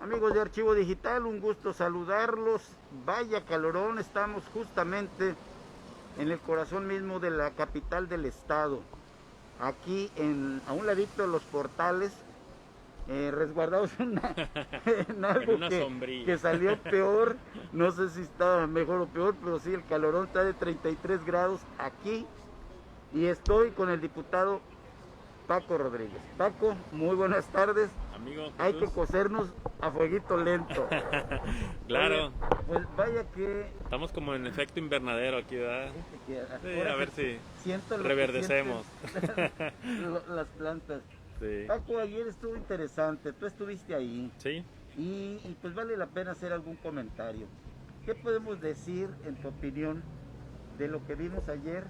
Amigos de Archivo Digital, un gusto saludarlos. Vaya calorón, estamos justamente en el corazón mismo de la capital del estado. Aquí a un ladito de los portales, resguardados en En algo una que sombrilla. salió peor. No sé si está mejor o peor, pero sí, el calorón está de 33 grados aquí. Y estoy con el diputado Paco Rodríguez. Paco, muy buenas tardes. Amigo Hay que Jesús. cosernos a fueguito lento. Oye, Claro, pues vaya que estamos como en efecto invernadero aquí, ¿verdad? Sí, ahora a ver si siento lo que reverdecemos. sienten las plantas. Sí, Paco, ayer estuvo interesante, tú estuviste ahí sí, y pues vale la pena hacer algún comentario. ¿Qué podemos decir, en tu opinión, de lo que vimos ayer,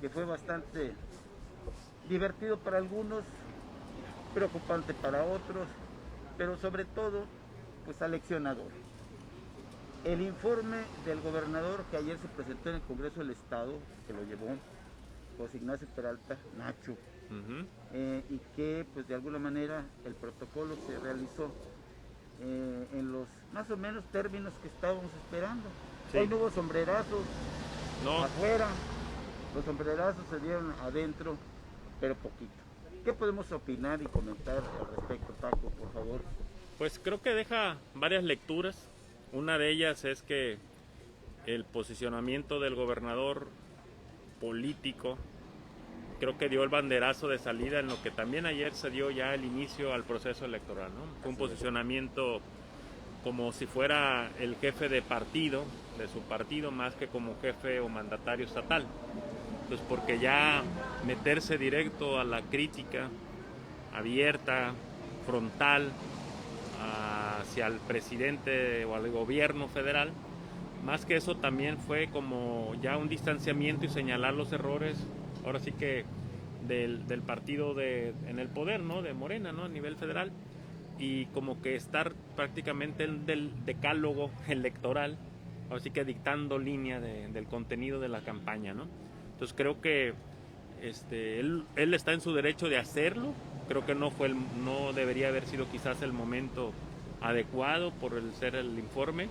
que fue bastante divertido para algunos, preocupante para otros, pero sobre todo, pues aleccionador? El informe del gobernador que ayer se presentó en el Congreso del Estado, que lo llevó José Ignacio Peralta, Nacho, ujú, y que pues de alguna manera el protocolo se realizó en los más o menos términos que estábamos esperando. Hoy sí. no hubo sombrerazos No, afuera, los sombrerazos se dieron adentro, pero poquito. ¿Qué podemos opinar y comentar al respecto, Paco, por favor? pues creo que deja varias lecturas. Una de ellas es que el posicionamiento del gobernador político creo que dio el banderazo de salida en lo que también ayer se dio ya el inicio al proceso electoral, ¿no? Fue un Así es. posicionamiento como si fuera el jefe de partido, de su partido, más que como jefe o mandatario estatal. Pues porque ya meterse directo a la crítica abierta, frontal, hacia el presidente o al gobierno federal, más que eso también fue como ya un distanciamiento y señalar los errores, ahora sí que del partido en el poder, ¿no? De Morena, ¿no? A nivel federal, y como que estar prácticamente del decálogo electoral, así que dictando línea del contenido de la campaña, ¿no? Entonces creo que él está en su derecho de hacerlo. Creo que no debería haber sido quizás el momento adecuado por el ser el informe,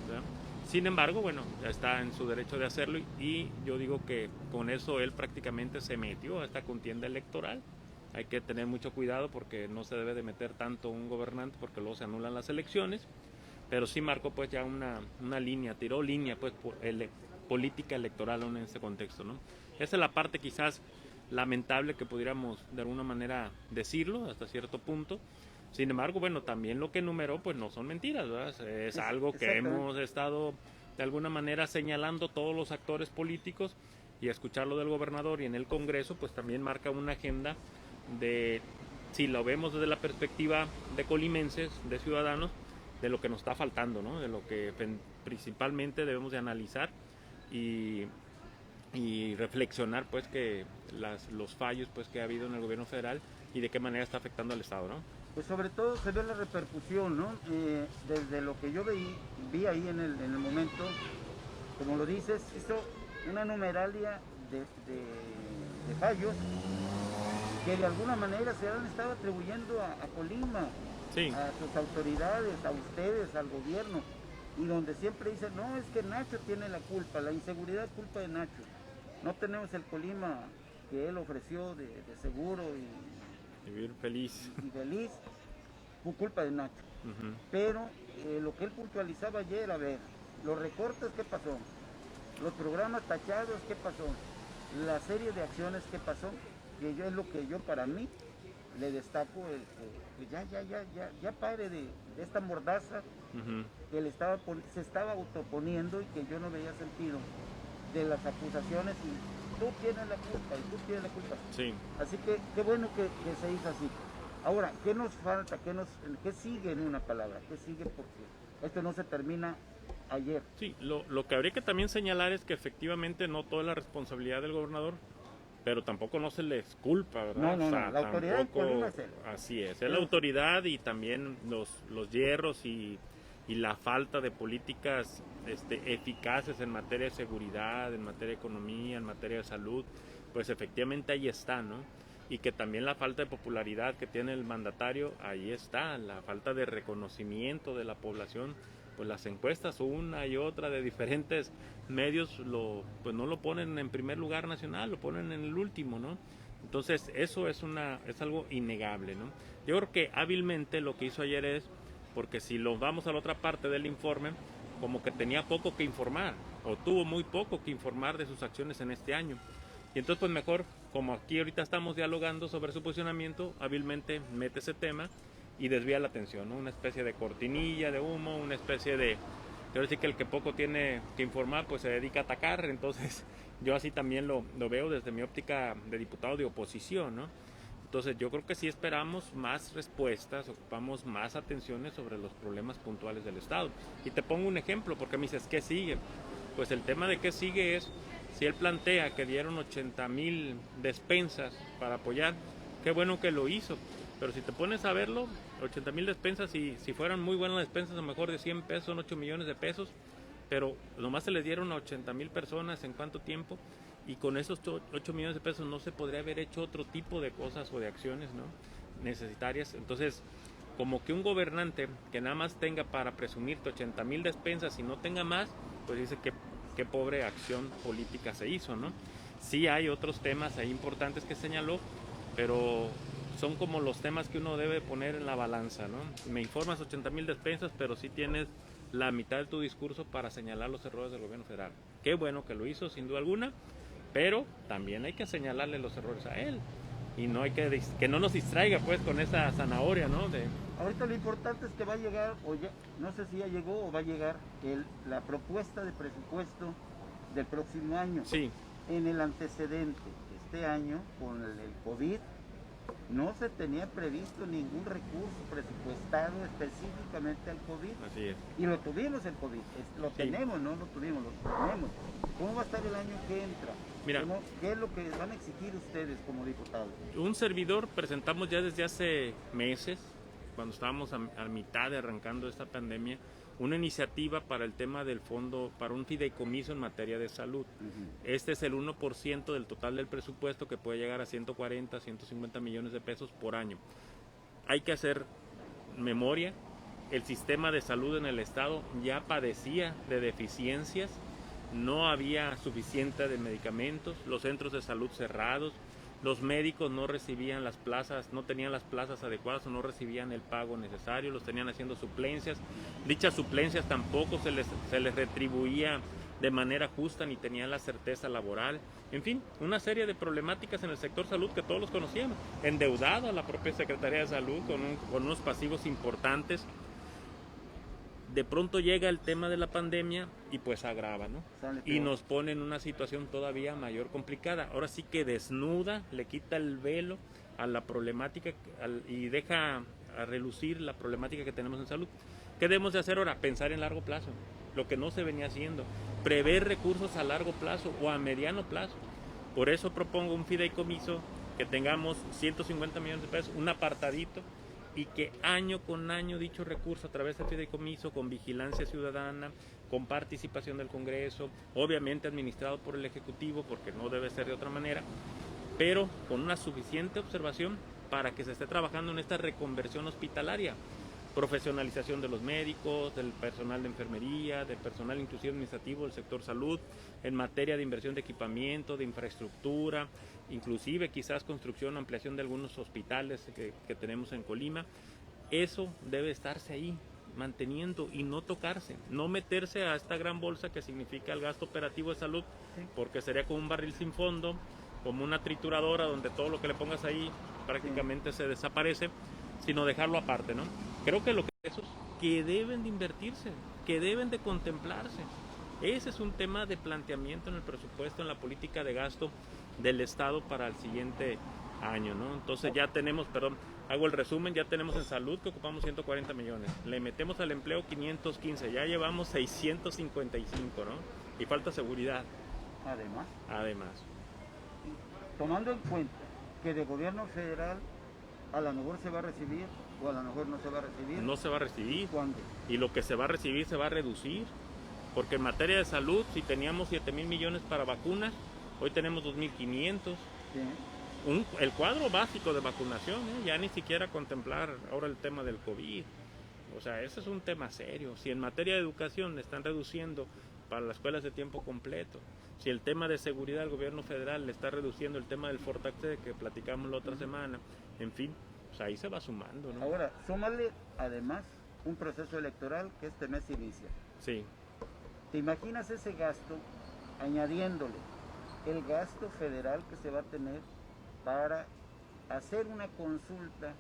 ¿verdad? Sin embargo, bueno, ya está en su derecho de hacerlo y yo digo que con eso él prácticamente se metió a esta contienda electoral. Hay que tener mucho cuidado porque no se debe de meter tanto un gobernante porque luego se anulan las elecciones, pero sí marcó pues ya una línea, tiró línea pues política electoral en este contexto, ¿no? Esa es la parte quizás lamentable que pudiéramos de alguna manera decirlo hasta cierto punto. Sin embargo, bueno, también lo que enumeró pues no son mentiras, ¿verdad? Es algo que hemos estado de alguna manera señalando todos los actores políticos, y escucharlo del gobernador y en el Congreso pues también marca una agenda de, si lo vemos desde la perspectiva de colimenses, de ciudadanos, de lo que nos está faltando, ¿no? De lo que principalmente debemos de analizar y, y reflexionar pues que los fallos pues que ha habido en el gobierno federal y de qué manera está afectando al Estado, ¿no? Pues sobre todo se ve la repercusión, ¿no? Desde lo que yo vi ahí en el momento, como lo dices, hizo una numeralia de fallos que de alguna manera se han estado atribuyendo a Colima, Sí, a sus autoridades, a ustedes, al gobierno, y donde siempre dicen, no, es que Nacho tiene la culpa, la inseguridad es culpa de Nacho. No tenemos el Colima que él ofreció de seguro vivir feliz. y feliz, por culpa de Nacho. Ujú. Pero lo que él puntualizaba ayer, a ver, los recortes, ¿qué pasó? Los programas tachados, ¿qué pasó? La serie de acciones, ¿qué pasó? Que yo es lo que yo para mí le destaco, que ya pare de esta mordaza Ujú. que se estaba autoponiendo y que yo no veía sentido de las acusaciones y tú tienes la culpa y tú tienes la culpa. Sí. Así que qué bueno que se hizo así. Ahora, ¿qué nos falta? ¿Qué sigue en una palabra? ¿Qué sigue? Porque esto no se termina ayer. Sí, lo que habría que también señalar es que efectivamente no toda la responsabilidad del gobernador, pero tampoco no se les culpa, No, ¿verdad? O no, no. sea, La autoridad en Colima tampoco es él. así es la autoridad, y también los hierros y la falta de políticas eficaces en materia de seguridad, en materia de economía, en materia de salud, pues efectivamente ahí está, ¿no? y que también la falta de popularidad que tiene el mandatario, ahí está, la falta de reconocimiento de la población. Pues las encuestas, una y otra de diferentes medios, pues no lo ponen en primer lugar nacional, lo ponen en el último, ¿no? Entonces eso es algo innegable, ¿no? Yo creo que hábilmente lo que hizo ayer es, porque si lo vamos a la otra parte del informe, como que tenía poco que informar, o tuvo muy poco que informar de sus acciones en este año. Y entonces pues mejor, como aquí ahorita estamos dialogando sobre su posicionamiento, hábilmente mete ese tema y desvía la atención, ¿no? Una especie de cortinilla de humo, una especie de... Quiero decir que el que poco tiene que informar pues se dedica a atacar, entonces yo así también lo veo desde mi óptica de diputado de oposición, ¿no? Entonces yo creo que sí esperamos más respuestas, ocupamos más atenciones sobre los problemas puntuales del Estado. Y te pongo un ejemplo, porque me dices, ¿qué sigue? Pues el tema de qué sigue es, si él plantea que dieron 80,000 despensas para apoyar, qué bueno que lo hizo. Pero si te pones a verlo, 80,000 despensas, si fueran muy buenas despensas, a lo mejor de 100 pesos son 8 millones de pesos, pero nomás se les dieron a 80,000 personas en cuánto tiempo, y con esos 8 millones de pesos no se podría haber hecho otro tipo de cosas o de acciones, ¿no? Necesarias. Entonces, como que un gobernante que nada más tenga para presumirte 80,000 despensas y no tenga más, pues dice que qué pobre acción política se hizo, ¿no? Sí hay otros temas ahí importantes que señaló, pero son como los temas que uno debe poner en la balanza, ¿no? Me informas 80,000 despensas, pero sí tienes la mitad de tu discurso para señalar los errores del gobierno federal. Qué bueno que lo hizo, sin duda alguna, pero también hay que señalarle los errores a él. Y no hay que no nos distraiga pues con esa zanahoria, ¿no? Ahorita lo importante es que va a llegar, o ya, no sé si ya llegó o va a llegar la propuesta de presupuesto del próximo año. Sí. En el antecedente, este año, con el COVID, no se tenía previsto ningún recurso presupuestado específicamente al COVID. Así es. Y lo tuvimos el COVID. Lo tenemos, no lo tuvimos, lo tenemos. ¿Cómo va a estar el año que entra? Mira, ¿qué es lo que van a exigir ustedes como diputados? Un servidor presentamos ya desde hace meses, cuando estábamos a mitad de arrancando esta pandemia, una iniciativa para el tema del fondo, para un fideicomiso en materia de salud. Este es el 1% del total del presupuesto, que puede llegar a 140, 150 millones de pesos por año. Hay que hacer memoria, el sistema de salud en el estado ya padecía de deficiencias, no había suficiente de medicamentos, los centros de salud cerrados, los médicos no recibían las plazas, no tenían las plazas adecuadas o no recibían el pago necesario, los tenían haciendo suplencias. Dichas suplencias tampoco se les retribuía de manera justa ni tenían la certeza laboral. En fin, una serie de problemáticas en el sector salud que todos los conocíamos. Endeudado a la propia Secretaría de Salud con unos pasivos importantes. De pronto llega el tema de la pandemia y pues agrava, ¿no? Y nos pone en una situación todavía mayor complicada. Ahora sí que desnuda, le quita el velo a la problemática y deja a relucir la problemática que tenemos en salud. ¿Qué debemos de hacer ahora? Pensar en largo plazo, lo que no se venía haciendo. Prever recursos a largo plazo o a mediano plazo. Por eso propongo un fideicomiso, que tengamos 150 millones de pesos, un apartadito, y que año con año dicho recurso a través del fideicomiso, con vigilancia ciudadana, con participación del Congreso, obviamente administrado por el Ejecutivo, porque no debe ser de otra manera, pero con una suficiente observación para que se esté trabajando en esta reconversión hospitalaria, profesionalización de los médicos, del personal de enfermería, del personal inclusive administrativo del sector salud, en materia de inversión de equipamiento, de infraestructura, inclusive quizás construcción o ampliación de algunos hospitales que tenemos en Colima. Eso debe estarse ahí, manteniendo y no tocarse, no meterse a esta gran bolsa que significa el gasto operativo de salud, porque sería como un barril sin fondo, como una trituradora donde todo lo que le pongas ahí prácticamente se desaparece, sino dejarlo aparte, ¿no? Creo que esos que deben de invertirse, que deben de contemplarse. Ese es un tema de planteamiento en el presupuesto, en la política de gasto del Estado para el siguiente año, ¿no? Entonces ya tenemos, hago el resumen, ya tenemos en salud que ocupamos 140 millones, le metemos al empleo 515, ya llevamos 655, ¿no? Y falta seguridad. Además. Tomando en cuenta que de gobierno federal a lo mejor se va a recibir o a lo mejor no se va a recibir. No se va a recibir. ¿Cuándo? Y lo que se va a recibir se va a reducir, porque en materia de salud, si teníamos 7,000 millones para vacunas, hoy tenemos 2,500. Sí. el cuadro básico de vacunación, ya ni siquiera contemplar ahora el tema del COVID. O sea, ese es un tema serio. Si en materia de educación están reduciendo para las escuelas de tiempo completo, si el tema de seguridad del gobierno federal le está reduciendo el tema del Fortaxe que platicamos la otra semana, en fin, pues ahí se va sumando, ¿no? Ahora, súmale además un proceso electoral que este mes inicia. Sí. ¿Te imaginas ese gasto añadiéndole el gasto federal que se va a tener para hacer una consulta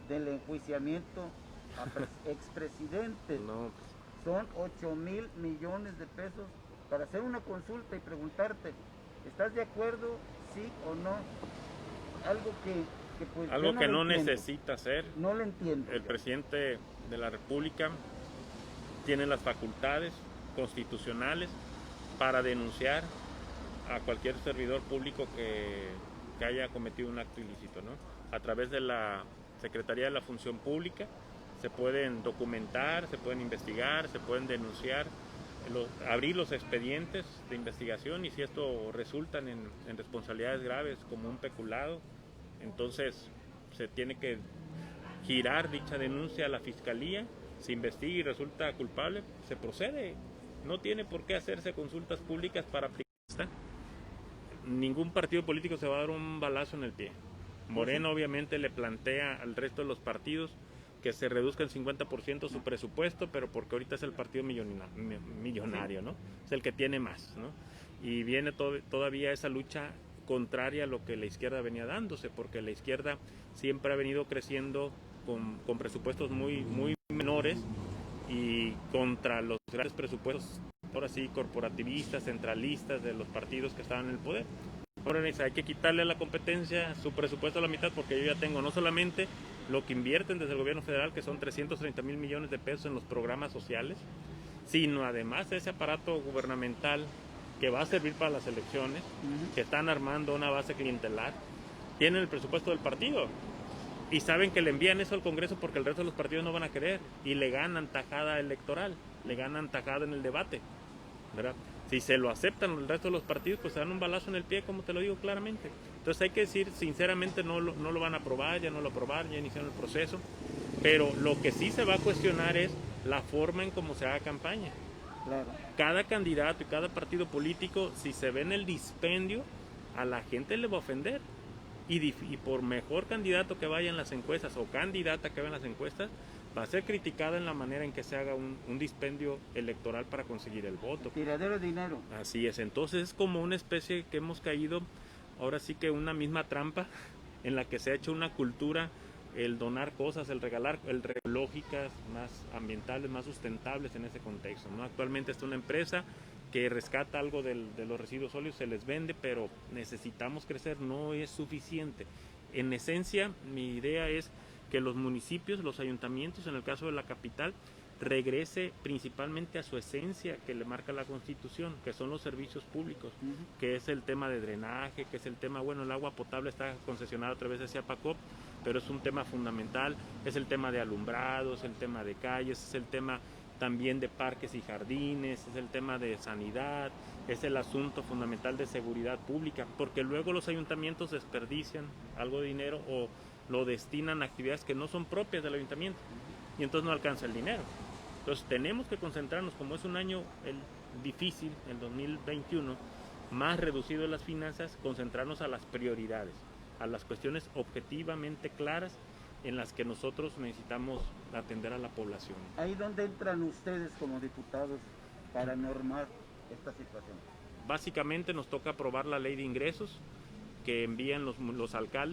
del enjuiciamiento a expresidentes? No, Son 8,000 millones de pesos para hacer una consulta y preguntarte, ¿estás de acuerdo, sí o no? Algo que pues algo que no entiendo. necesita hacer. No lo entiendo. El presidente de la República tiene las facultades constitucionales para denunciar a cualquier servidor público que haya cometido un acto ilícito, ¿no? A través de la Secretaría de la Función Pública se pueden documentar, se pueden investigar, se pueden denunciar, abrir los expedientes de investigación, y si esto resultan en responsabilidades graves como un peculado, entonces se tiene que girar dicha denuncia a la Fiscalía, se investiga y resulta culpable, se procede. No tiene por qué hacerse consultas públicas para aplicar. Ningún partido político se va a dar un balazo en el pie. Moreno obviamente le plantea al resto de los partidos que se reduzca el 50% su presupuesto, pero porque ahorita es el partido millonario, ¿no? Es el que tiene más, ¿no? Y viene todavía esa lucha contraria a lo que la izquierda venía dándose, porque la izquierda siempre ha venido creciendo con presupuestos muy menores y contra los grandes presupuestos, ahora sí, corporativistas, centralistas de los partidos que estaban en el poder. Ahora hay que quitarle a la competencia su presupuesto a la mitad, porque yo ya tengo no solamente lo que invierten desde el gobierno federal, que son 330,000 millones de pesos en los programas sociales, sino además ese aparato gubernamental que va a servir para las elecciones, que están armando una base clientelar, tienen el presupuesto del partido y saben que le envían eso al Congreso porque el resto de los partidos no van a querer y le ganan tajada electoral, le ganan tajada en el debate, ¿verdad? Si se lo aceptan el resto de los partidos, pues se dan un balazo en el pie, como te lo digo claramente. Entonces hay que decir, sinceramente, no lo van a aprobar, ya no lo aprobaron, ya iniciaron el proceso, pero lo que sí se va a cuestionar es la forma en cómo se haga campaña. Claro. Cada candidato y cada partido político, si se ve en el dispendio, a la gente le va a ofender. Y por mejor candidato que vaya en las encuestas o candidata que vaya en las encuestas, va a ser criticada en la manera en que se haga un dispendio electoral para conseguir el voto. Tiradero de dinero. Así es, entonces es como una especie que hemos caído, ahora sí que una misma trampa en la que se ha hecho una cultura, el donar cosas, el regalar, lógicas, más ambientales, más sustentables en ese contexto, ¿no? Actualmente está una empresa que rescata algo de los residuos sólidos, se les vende, pero necesitamos crecer, no es suficiente. En esencia, mi idea es que los municipios, los ayuntamientos, en el caso de la capital, regrese principalmente a su esencia que le marca la Constitución, que son los servicios públicos, que es el tema de drenaje, que es el tema, bueno, el agua potable está concesionada a través de Ciapacop, pero es un tema fundamental, es el tema de alumbrados, el tema de calles, es el tema también de parques y jardines, es el tema de sanidad, es el asunto fundamental de seguridad pública, porque luego los ayuntamientos desperdician algo de dinero o lo destinan a actividades que no son propias del ayuntamiento y entonces no alcanza el dinero. Entonces tenemos que concentrarnos, como es un año difícil, el 2021, más reducido de las finanzas, concentrarnos a las prioridades, a las cuestiones objetivamente claras en las que nosotros necesitamos atender a la población. Ahí donde entran ustedes como diputados para normar esta situación. Básicamente nos toca aprobar la ley de ingresos que envían los alcaldes